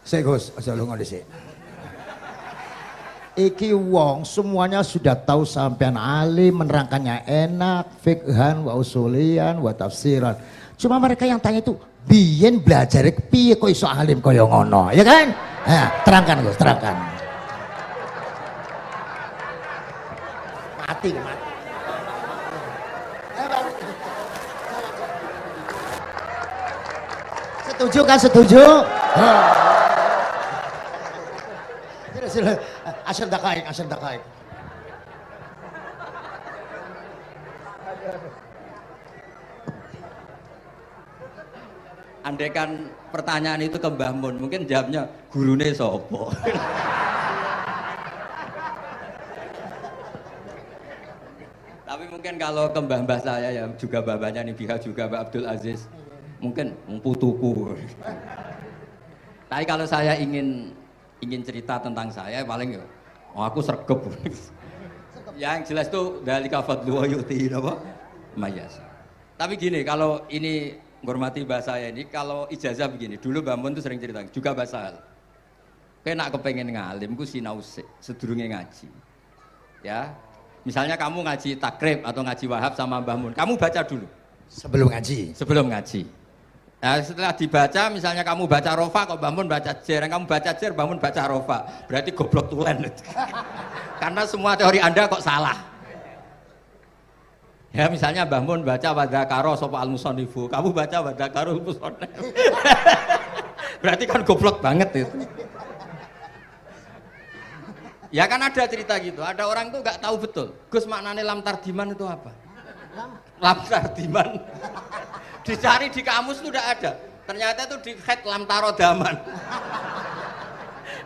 Sik Gus, aja lunga dhisik. Iki wong semuanya sudah tahu sampean alim, menerangkannya enak, fikhan wa usulian wa tafsiran. Cuma mereka yang tanya itu, biyen belajar piye kok iso alim kaya ngono, ya kan? Nah, terangkan Gus, terangkan. Mati. Setuju kan, setuju? Sila, asal dakaik. Andai kan pertanyaan itu ke Mbah Mun, mungkin jawabnya gurune sopo. Tapi mungkin kalau ke mbah-mbah saya ya juga babanya nih Biha juga Mbak Abdul Aziz, mungkin putuku. Tapi kalau saya ingin cerita tentang saya paling ya, aku sregep. Yang jelas tuh dari kafadlu wa yuti apa? Mayas. Tapi gini, kalau ini menghormati bahasa saya ini, kalau ijazah begini, dulu Mbak Mun tuh sering cerita, juga bahasa hal. Kena kepengen ngalim, ku sinau sedurunge ngaji. Ya, misalnya kamu ngaji takrib atau ngaji wahab sama Mbah Mun, kamu baca dulu. Sebelum ngaji. Nah, setelah dibaca, misalnya kamu baca rofa, kok Mbah Mun baca jer, kamu baca jer, Mbah Mun baca rofa, berarti goblok tulen. Karena semua teori Anda kok salah. Ya misalnya Mbah Mun baca wadakaro sopa al-musonifu, kamu baca wadakaro musonif. Berarti kan goblok banget itu. Ya kan ada cerita gitu, ada orang tuh nggak tahu betul. Gus maknanya lam tardiman itu apa? Lam tardiman. Dicari di kamus itu udah ada. Ternyata itu di khet lam tarodaman.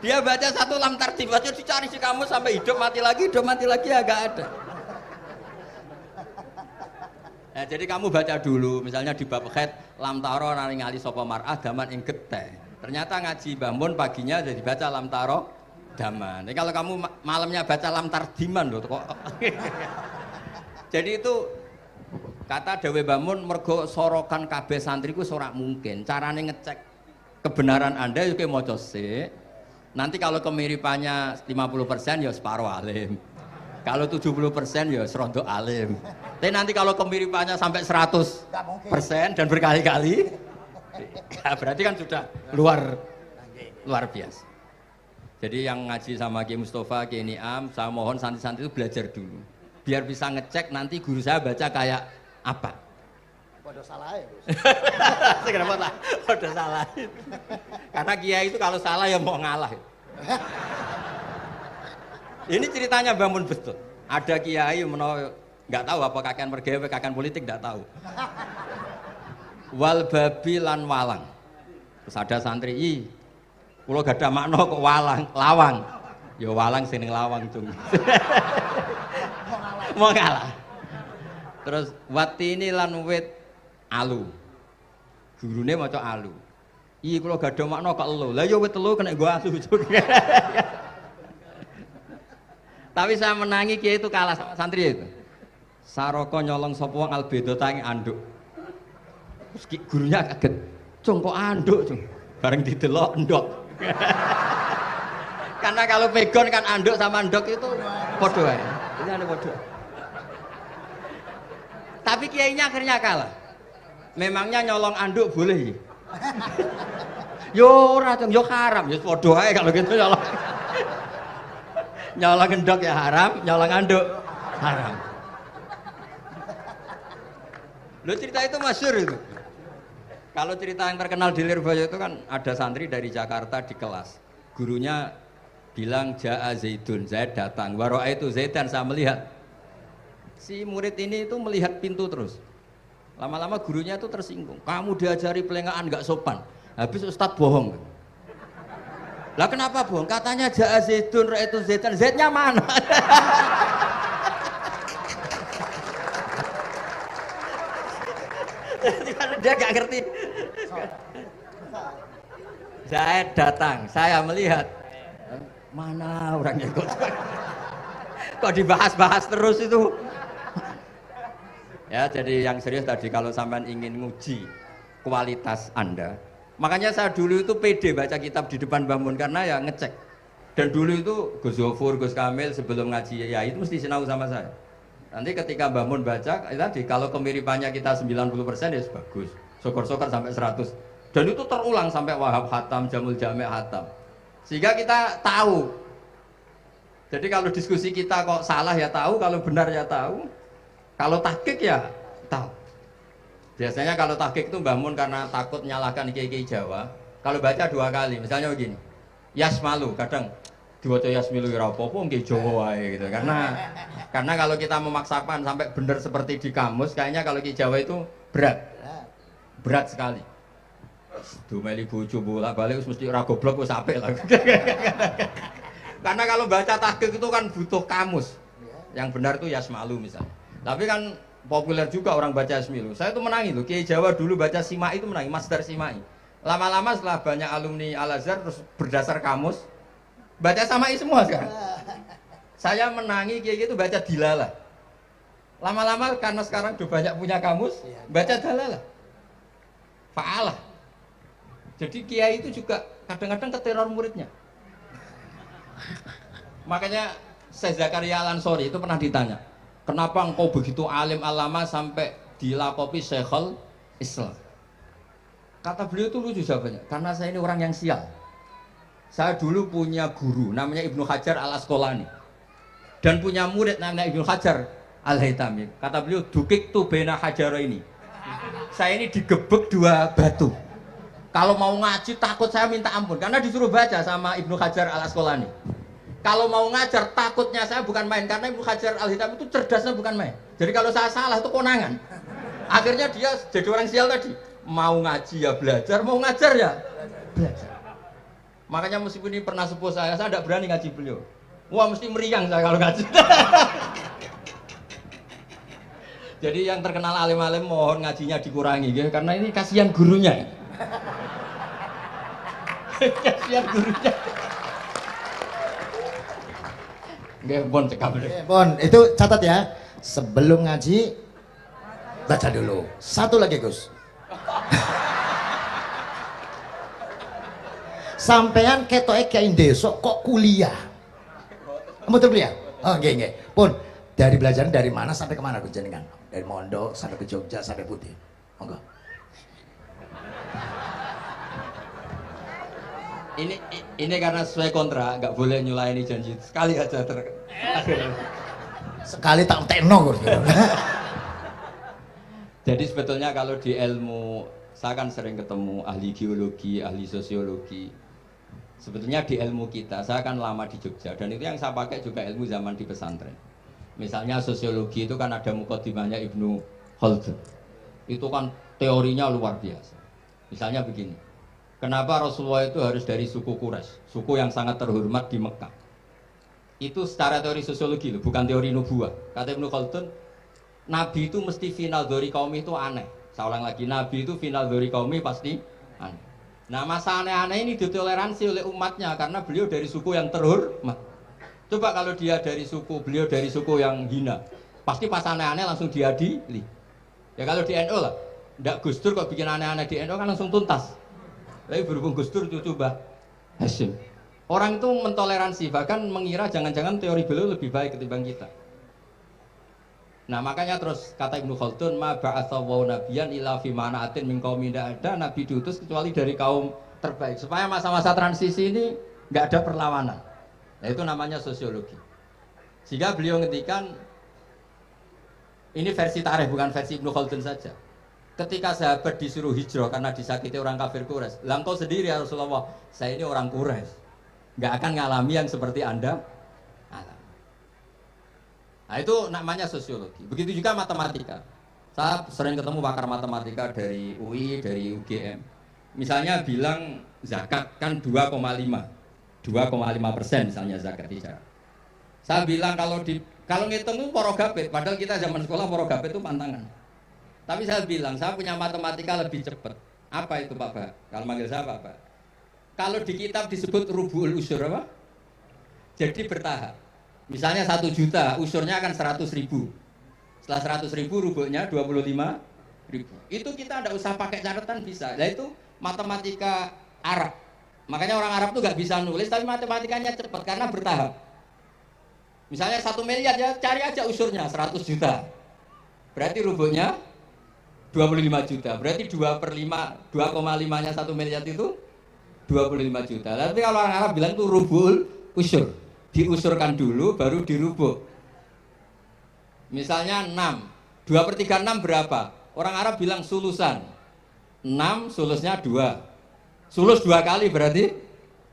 Dia baca satu lam tardiman, dicari di kamus sampai hidup mati lagi ya nggak ada. Nah, jadi kamu baca dulu, misalnya di bab khet lam taro naringali sapa mar'ah daman ing geteh. Ternyata ngaji Mbah Mun paginya jadi baca lam taro daman. Jadi kalau kamu malamnya baca lam tardiman loh kok. Jadi itu kata Dewi Mbah Mun mergo sorokan kabeh santriku ora mungkin. Carane ngecek kebenaran Anda yo maca sik. Nanti kalau kemiripannya 50% ya separuh alim. Kalau 70% ya serondo alim. Tapi nanti kalau kemiripannya sampai 100% dan berkali-kali, ya berarti kan sudah luar biasa. Jadi yang ngaji sama Ki Mustafa, Ki Niam, saya mohon santri-santri itu belajar dulu. Biar bisa ngecek nanti guru saya baca kayak apa. Waduh salah ya. Kenapa lah? Waduh salah. Karena kiai itu kalau salah ya mau ngalah. Ini ceritanya Mbah Mun betul. Ada kiai nggak tahu apa kakean mergawe, kakean politik nggak tahu. Wal babi lan walang. Terus ada santri, kula gak ada makna kok lawang. Ya walang sing ning lawang cung. Mau ngalah. Terus watini lan wit alu. Gurune maca alu. Kula gak ada makna kok elo. Lah ya wit telu kena nggo alu. Tapi saya menangi kiai itu kalah sama santri itu. Saroko nyolong sapa wong albedo tangi anduk. Terus gurunya kaget. Cung kok anduk, cung. Bareng didelok endok. Karena kalau pegon kan anduk sama endok itu padha wae. Ini ada padha. Tapi kiainya akhirnya kalah. Memangnya nyolong anduk boleh? Yo ora, cung, yo haram, yo padha wae kalau gitu nyolong. Nyolong endok ya haram, nyolong anduk haram. Lo cerita itu masyhur itu. Kalau cerita yang terkenal di Lirboyo itu kan ada santri dari Jakarta di kelas. Gurunya bilang Ja'a Zaidun, Zaid datang. Waro'a itu Zaidan, saya melihat. Si murid ini itu melihat pintu terus. Lama-lama gurunya itu tersinggung. Kamu diajari pelengahan nggak sopan. Habis Ustadz bohong. Lah kenapa bohong? Katanya Ja'a Zaidun, Ra'aitu Zaidan. Zaidnya mana? Dia gak ngerti. Zaid datang, saya melihat. Mana orangnya ikut? Kok dibahas-bahas terus itu? Ya, jadi yang serius tadi kalau sampean ingin nguji kualitas Anda, Makanya saya dulu itu pede baca kitab di depan Mbah Mun karena ya ngecek. Dan dulu itu Gus Zofur, Gus Kamil sebelum ngaji ya itu mesti sinau sama saya. Nanti ketika Mbah Mun baca, tadi kalau kemiripannya kita 90% ya bagus. Syukur-syukur sampai 100. Dan itu terulang sampai Wahab Hatam, Jamul Jami' Hatam. Sehingga kita tahu. Jadi kalau diskusi kita kok salah ya tahu, kalau benar ya tahu. Kalau tahqiq ya tahu. Biasanya kalau tahqiq itu Mbah Mun karena takut nyalahkan kiai-kiai Jawa, kalau baca 2 kali, misalnya begini. Yasmalu, kadang diwaca Yasmilu ya apa-apa nggih Jawa wae gitu. Karena kalau kita memaksakan sampai benar seperti di kamus, kayaknya kalau kiai Jawa itu berat. Berat sekali. Dumeli bojo bolak-balik mesti ora goblok wis apik lah. Karena kalau baca tahqiq itu kan butuh kamus. Yang benar itu Yasmalu misalnya. Tapi kan populer juga orang baca Yasmilu. Saya tuh menangi loh. Kiai Jawa dulu baca Simai itu menangi, Masdar Simai. Lama-lama setelah banyak alumni Al-Azhar terus berdasar kamus baca Samai semua sekarang. Saya menangi kiai itu baca Dilalah. Lama-lama karena sekarang udah banyak punya kamus, baca Dalalah. Fa'alah. Jadi kiai itu juga kadang-kadang keteror muridnya. Makanya Syekh Zakaria Al-Ansori itu pernah ditanya, kenapa engkau begitu alim alama sampai dilakopi Syekhul Islam? Kata beliau itu lucu jawabannya, karena saya ini orang yang sial. Saya dulu punya guru namanya Ibnu Hajar Al-Asqalani dan punya murid namanya Ibnu Hajar Al-Haytami. Kata beliau, dukik tu bena hajaro ini. Saya ini digebek 2 batu. Kalau mau ngaji takut saya minta ampun karena disuruh baca sama Ibnu Hajar Al-Asqalani. Kalau mau ngajar takutnya saya bukan main karena Ibnu Hajar Al-Haytami itu cerdasnya bukan main. Jadi kalau saya salah itu konangan. Akhirnya dia jadi orang sial tadi. Mau ngaji ya belajar, mau ngajar ya belajar. Makanya meskipun ini pernah sepuh saya tidak berani ngaji beliau. Wah mesti meriang saya kalau ngaji. Jadi yang terkenal alim-alim mohon ngajinya dikurangi ya, karena ini kasihan gurunya. Kasihan gurunya. Nggih, Bon cekap. Bon, itu catat ya. Sebelum ngaji baca dulu. Satu lagi, Gus. Sampean ketoke kayak desa kok kuliah. Betul kuliah? Oh, nggih. Pun dari belajar dari mana sampai kemana Gus jenengan? Dari Mondok sampai ke Jogja sampai Putih. Monggo. Ini karena sesuai kontrak, nggak boleh nyulaini janji. Sekali aja Sekali tak tekno Gus. Jadi sebetulnya kalau di ilmu, saya kan sering ketemu ahli geologi, ahli sosiologi. Sebetulnya di ilmu kita, saya kan lama di Jogja dan itu yang saya pakai juga ilmu zaman di pesantren. Misalnya sosiologi itu kan ada mukadimahnya Ibnu Khaldun. Itu kan teorinya luar biasa. Misalnya begini, kenapa Rasulullah itu harus dari suku Quraisy, suku yang sangat terhormat di Mekah? Itu secara teori sosiologi loh, bukan teori nubuah. Kata Ibnu Khaldun, Nabi itu mesti final dari kaum itu aneh. Saya ulang lagi, Nabi itu final dari kaum pasti aneh. Nah masa aneh-aneh ini ditoleransi oleh umatnya karena beliau dari suku yang terhormat. Coba kalau dia dari suku, beliau dari suku yang hina, pasti pas aneh-aneh langsung diadili. Ya kalau di NU lah, ndak Gus Dur kok bikin aneh-aneh di NU kan langsung tuntas. Tapi berhubung Gus Dur cucu Mbah Hasyim, orang itu mentoleransi, bahkan mengira jangan-jangan teori beliau lebih baik ketimbang kita. Nah makanya terus kata Ibnu Khaldun, ma ba'atsawu nabiyan illa fi mana'atin min qaumin, tidak ada nabi diutus kecuali dari kaum terbaik supaya masa-masa transisi ini nggak ada perlawanan. Nah, itu namanya sosiologi. Sehingga beliau ngendikan, ini versi tarikh bukan versi Ibnu Khaldun saja. Ketika sahabat disuruh hijrah karena disakiti orang kafir Quraisy, lah engkau sendiri ya Rasulullah, saya ini orang Quraisy, nggak akan ngalami yang seperti Anda. Nah itu namanya sosiologi. Begitu juga matematika. Saya sering ketemu pakar matematika dari UI, dari UGM. Misalnya bilang zakat kan 2,5% misalnya zakat tidak. Saya bilang kalau ngitung itu porogabit, padahal kita zaman sekolah porogabit itu pantangan. Tapi saya bilang saya punya matematika lebih cepat. Apa itu Pak Bah? Kalau manggil saya Pak Bah. Kalau di kitab disebut rubu'ul usyur apa? Jadi bertahap. Misalnya 1 juta, usurnya akan 100.000. Setelah 100.000 rubuhnya 25.000. Itu kita tidak usah pakai catatan bisa. Nah itu matematika Arab. Makanya orang Arab tuh nggak bisa nulis, tapi matematikanya cepat karena bertahap. Misalnya 1 miliar ya cari aja usurnya 100 juta. Berarti rubuhnya 25 juta. Berarti 2/5, 2,5-nya 1 miliar itu 25 juta. Tapi kalau orang Arab bilang itu rubul usur. Diusurkan dulu baru dirubuk. Misalnya 6. 2/3 6 berapa? Orang Arab bilang sulusan. 6 sulusnya 2. Sulus 2 kali berarti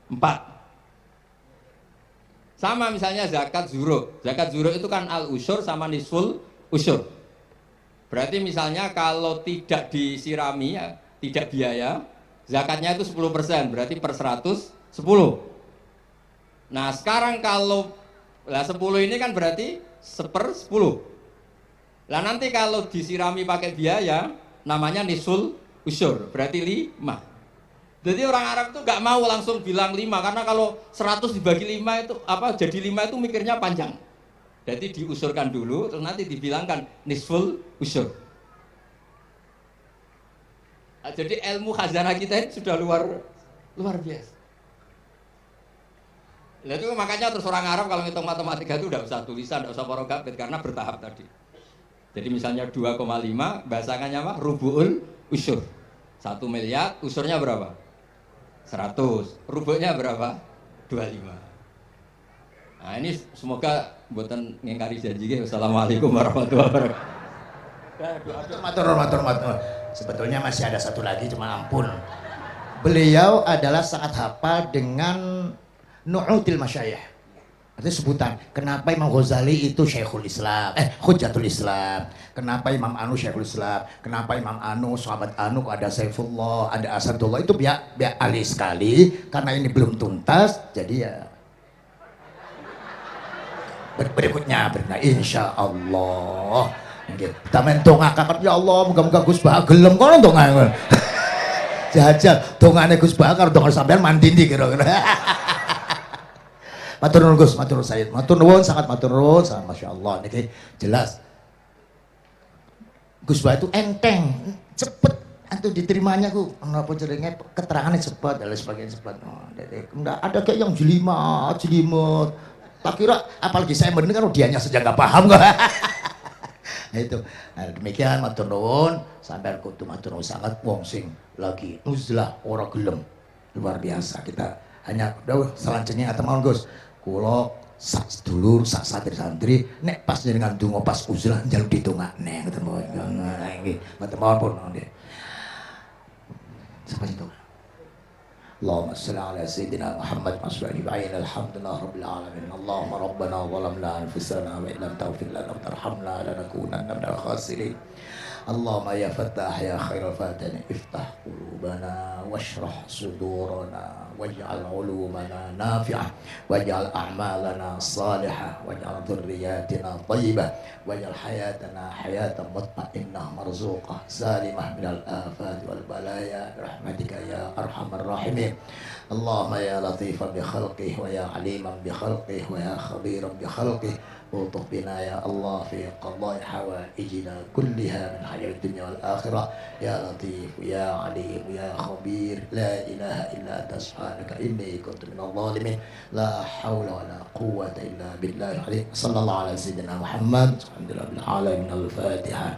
4. Sama misalnya zakat zuruk. Zakat zuruk itu kan al-usyur sama nisful usyur. Berarti misalnya kalau tidak disirami ya, tidak biaya, zakatnya itu 10%, berarti per 100 10. Nah, sekarang kalau 10 ini kan berarti 1/10. Lah nanti kalau disirami pakai biaya namanya nisful usyur, berarti 5. Jadi orang Arab itu nggak mau langsung bilang 5 karena kalau 100 dibagi 5 itu jadi 5 itu mikirnya panjang. Jadi diusurkan dulu terus nanti dibilangkan nisful usyur. Jadi ilmu khazanah kita ini sudah luar biasa. Nah, itu makanya terus orang Arab kalau ngitung matematika itu udah usah tulisan, udah usah porogabit karena bertahap tadi. Jadi misalnya 2,5 bahasannya apa? Rubu'ul usyur. 1 miliar usurnya berapa? 100, rubuknya berapa? 25. Nah ini semoga buatan ngingkari janji. Wassalamualaikum warahmatullahi wabarakatuh. Matur. Sebetulnya masih ada satu lagi, cuma ampun. Beliau adalah sangat hafal dengan nu'util masyayikh. Artinya sebutan, kenapa Imam Ghazali itu Syekhul Islam, Hujjatul Islam, kenapa Imam Anu Syekhul Islam, kenapa Imam Anu, sahabat Anu, ada Saifullah, ada Asadullah, itu biar ahli sekali, karena ini belum tuntas, jadi ya berikutnya insya Allah. Kita mentongakakan, ya Allah, moga-moga Gus Bah gelem kono ndonga. Jajal, dongane Gus Bah karo donga sampean mandindi kira-kira. Matur nuwun Gus, matur nuwun Sayyid, matur nuwun, sangat matur nuwun, sangat masya Allah. Niki jelas Gus Bah itu enteng, cepet, itu diterimanya ku, apa jenenge keterangannya cepat dan lain sebagainya cepat. Enggak ada kayak yang jelimet. Tak kira, apalagi saya mendengar dianya saja nggak paham kok. Nah itu, nah, demikian matur nuwun, sampai kudu matur nuwun sangat wong sing lagi uzlah ora gelem, luar biasa. Kita hanya dawuh selanjutnya atau mohon Gus. Kulo sak sedulur sak santri-santri nek pas jenengan donga pas uzlah njaluk ditungakne ngoten mawon. Nggih, mboten pun nggih. Sapa itu? Allahumma shalli ala sayyidina Muhammad wa sallim ala alhamdulillah rabbil alamin. Allahumma rabbana zalamna anfusana wa illam taghfir lana wa tarhamna lanakunanna minal khasirin. Allahumma ya Fattah ya khairal fatihin iftah qulubana washrah sudurana waj'al ulumana nafi'ah waj'al a'malana salihah waj'al dhurriyyatina thayyibah waj'al hayatana hayatan mutma'innah marzuqah salimah minal afat wal balaya rahmatika ya arhamar rahimin. Allahumma ya latifan bi khalqih wa ya aliman bi khalqih wa ya khabiran bi khalqih ultuh bina ya Allah fi qadai hawaijina kulliha min hayat dunya wal akhirah ya latif ya alim ya khabir la ilaha illa anta subhanaka inni kuntu minadh dhalimin la hawla wa la quwwata illa billahi sallallahu ala sayyidina Muhammad alhamdulillah bil alamin al-fatihah.